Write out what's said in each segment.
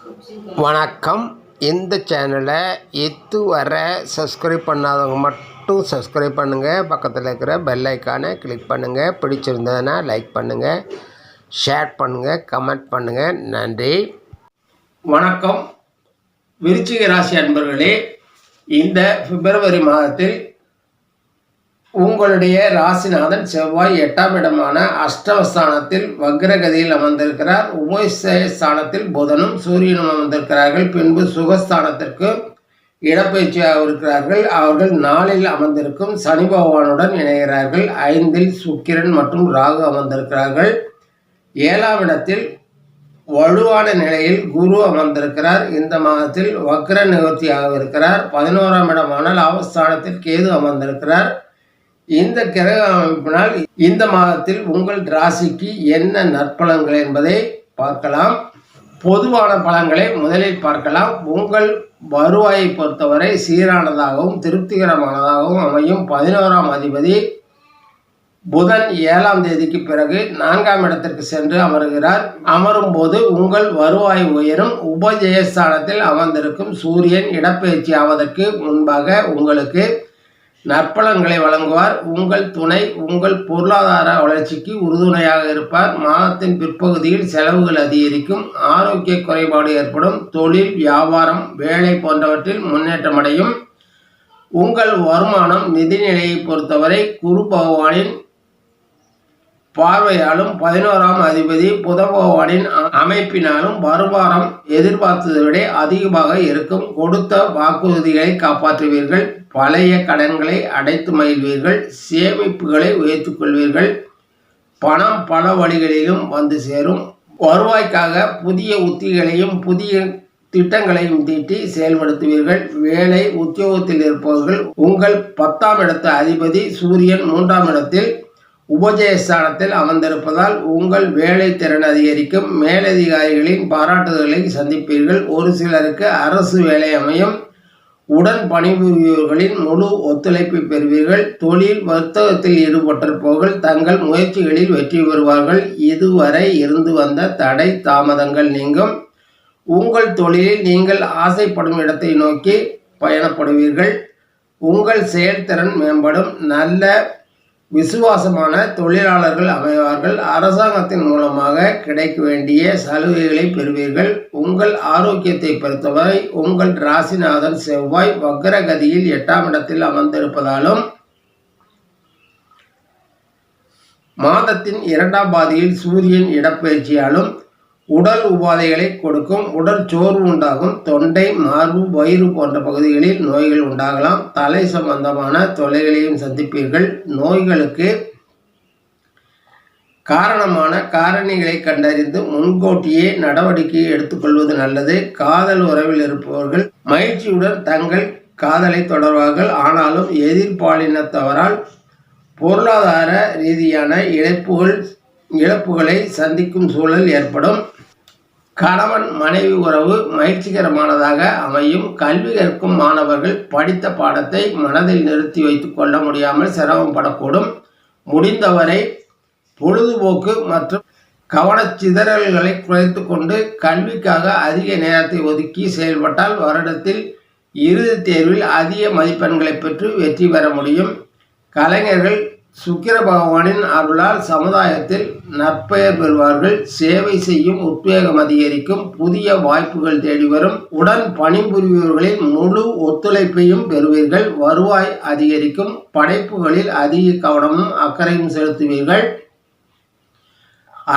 வணக்கம். இந்த சேனலை இதுவரை சப்ஸ்கிரைப் பண்ணாதவங்க மட்டும் சப்ஸ்கிரைப் பண்ணுங்கள். பக்கத்தில் இருக்கிற பெல் ஐக்கானை கிளிக் பண்ணுங்கள். பிடிச்சிருந்ததுன்னா லைக் பண்ணுங்கள், ஷேர் பண்ணுங்கள், கமெண்ட் பண்ணுங்கள். நன்றி. வணக்கம். விருச்சிக ராசி அன்பர்களே, இந்த பிப்ரவரி மாதத்தில் உங்களுடைய ராசிநாதன் செவ்வாய் 8ஆம் இடமான அஷ்டமஸ்தானத்தில் வக்ரகதியில் அமர்ந்திருக்கிறார். உபய ஸ்தானத்தில் புதனும் சூரியனும் அமர்ந்திருக்கிறார்கள். பின்பு சுகஸ்தானத்திற்கு இடப்பெயர்ச்சியாக இருக்கிறார்கள். அவர்கள் 4இல் அமர்ந்திருக்கும் சனி பகவானுடன் இணைகிறார்கள். 5இல் சுக்கிரன் மற்றும் ராகு அமர்ந்திருக்கிறார்கள். 7ஆம் இடத்தில் வலுவான நிலையில் குரு அமர்ந்திருக்கிறார். இந்த மாதத்தில் வக்ர நிவர்த்தியாக இருக்கிறார். 11ஆம் இடமான லாபஸ்தானத்தில் கேது அமர்ந்திருக்கிறார். இந்த கிரக அமைப்பினால் இந்த மாதத்தில் உங்கள் ராசிக்கு என்ன நற்பலன்கள் என்பதை பார்க்கலாம். பொதுவான பலன்களை முதலில் பார்க்கலாம். உங்கள் வருவாயை பொறுத்தவரை சீரானதாகவும் திருப்திகரமானதாகவும் அமையும். 11ஆம் அதிபதி புதன் 7ஆம் தேதிக்கு பிறகு 4ஆம் இடத்திற்கு சென்று அமருகிறார். அமரும் போது உங்கள் வருவாய் உயரும். உபஜயஸ்தானத்தில் அமர்ந்திருக்கும் சூரியன் இடப்பெயர்ச்சி ஆவதற்கு முன்பாக உங்களுக்கு நற்பலன்களை வழங்குவார். உங்கள் துணை உங்கள் பொருளாதார வளர்ச்சிக்கு உறுதுணையாக இருப்பார். மாதத்தின் பிற்பகுதியில் செலவுகள் அதிகரிக்கும். ஆரோக்கிய குறைபாடு ஏற்படும். தொழில், வியாபாரம், வேலை போன்றவற்றில் முன்னேற்றம் அடையும். உங்கள் வருமானம் நிதிநிலையை பொறுத்தவரை குரு பகவானின் பார்வையாலும் 11ஆம் அதிபதி புத பகவானின் அமைப்பினாலும் வருமானம் எதிர்பார்த்ததை விட அதிகமாக இருக்கும். கொடுத்த வாக்குறுதிகளை காப்பாற்றுவீர்கள். பழைய கடன்களை அடைத்து மகிழ்வீர்கள். சேமிப்புகளை உயர்த்திக் கொள்வீர்கள். பணம் பல வழிகளிலும் வந்து சேரும். வருவாய்க்காக புதிய உத்திகளையும் புதிய திட்டங்களையும் தீட்டி செயல்படுத்துவீர்கள். வேலை உத்தியோகத்தில் இருப்பவர்கள் உங்கள் 10ஆம் இடத்து அதிபதி சூரியன் 3ஆம் இடத்தில் உபஜயஸ்தானத்தில் அமர்ந்திருப்பதால் உங்கள் வேலை திறன் அதிகரிக்கும். மேலதிகாரிகளின் பாராட்டுதல்களை சந்திப்பீர்கள். ஒரு சிலருக்கு அரசு வேலை அமையும். உடன் பணிபுரிபவர்களின் முழு ஒத்துழைப்பை பெறுவீர்கள். தொழில் வர்த்தகத்தில் ஈடுபட்டிருப்பவர்கள் தங்கள் முயற்சிகளில் வெற்றி பெறுவார்கள். இதுவரை இருந்து வந்த தடை தாமதங்கள் நீங்கும். உங்கள் தொழிலில் நீங்கள் ஆசைப்படும் இடத்தை நோக்கி பயணப்படுவீர்கள். உங்கள் செயல்திறன் மேம்படும். நல்ல விசுவாசமான தொழிலாளர்கள் அமைவார்கள். அரசாங்கத்தின் மூலமாக கிடைக்க வேண்டிய சலுகைகளை பெறுவீர்கள். உங்கள் ஆரோக்கியத்தை பொறுத்தவரை உங்கள் ராசிநாதன் செவ்வாய் வக்ரகதியில் 8ஆம் இடத்தில் அமர்ந்திருப்பதாலும் மாதத்தின் 2ஆம் பாதியில் சூரியன் இடப்பெயர்ச்சியாலும் உடல் உபாதைகளை கொடுக்கும். உடல் சோர்வு உண்டாகும். தொண்டை, மார்பு, வயிறு போன்ற பகுதிகளில் நோய்கள் உண்டாகலாம். தலை சம்பந்தமான தொல்லைகளையும் சந்திப்பீர்கள். நோய்களுக்கு காரணமான காரணிகளை கண்டறிந்து முன்கூட்டியே நடவடிக்கையை எடுத்துக்கொள்வது நல்லது. காதல் உறவில் இருப்பவர்கள் மகிழ்ச்சியுடன் தங்கள் காதலை தொடர்வார்கள். ஆனாலும் எதிர்பாலினத்தவரால் பொருளாதார ரீதியான இழப்புகளை சந்திக்கும் சூழல் ஏற்படும். கணவன் மனைவி உறவு மகிழ்ச்சிகரமானதாக அமையும். கல்வி கற்கும் மாணவர்கள் படித்த பாடத்தை மனதில் நிறுத்தி வைத்துக் கொள்ள முடியாமல் சிரமப்படக்கூடும். முடிந்தவரை பொழுதுபோக்கு மற்றும் கவனச்சிதறல்களை குறைத்து கொண்டு கல்விக்காக அதிக நேரத்தை ஒதுக்கி செயல்பட்டால் வருடத்தில் இறுதித் தேர்வில் அதிக மதிப்பெண்களை பெற்று வெற்றி பெற முடியும். கலைஞர்கள் சுக்கிர பகவானின் அருளால் சமுதாயத்தில் நற்பெயர் பெறுவார்கள். சேவை செய்யும் உத்வேகம் அதிகரிக்கும். புதிய வாய்ப்புகள் தேடி வரும். உடன் பணிபுரிபவர்களின் முழு ஒத்துழைப்பையும் பெறுவீர்கள். வருவாய் அதிகரிக்கும். படைப்புகளில் அதிக கவனமும் அக்கறையும் செலுத்துவீர்கள்.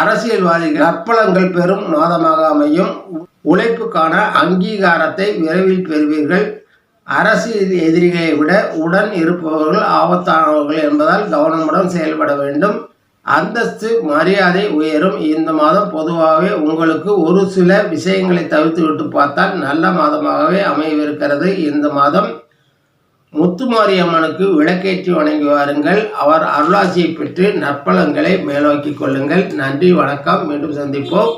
அரசியல்வாதிகள் நற்பலன்கள் பெறும் மாதமாக அமையும். உழைப்புக்கான அங்கீகாரத்தை விரைவில் பெறுவீர்கள். அரசியல் எதிரிகளை விட உடன் இருப்பவர்கள் ஆபத்தானவர்கள் என்பதால் கவனமுடன் செயல்பட வேண்டும். அந்தஸ்து, மரியாதை உயரும். இந்த மாதம் பொதுவாகவே உங்களுக்கு ஒரு சில விஷயங்களை தவிர்த்து விட்டு பார்த்தால் நல்ல மாதமாகவே அமையவிருக்கிறது. இந்த மாதம் முத்துமாரியம்மனுக்கு விளக்கேற்றி வணங்கி வாருங்கள். அவர் அருளாசியை பெற்று நற்பலன்களை மேலோக்கிக் கொள்ளுங்கள். நன்றி, வணக்கம். மீண்டும் சந்திப்போம்.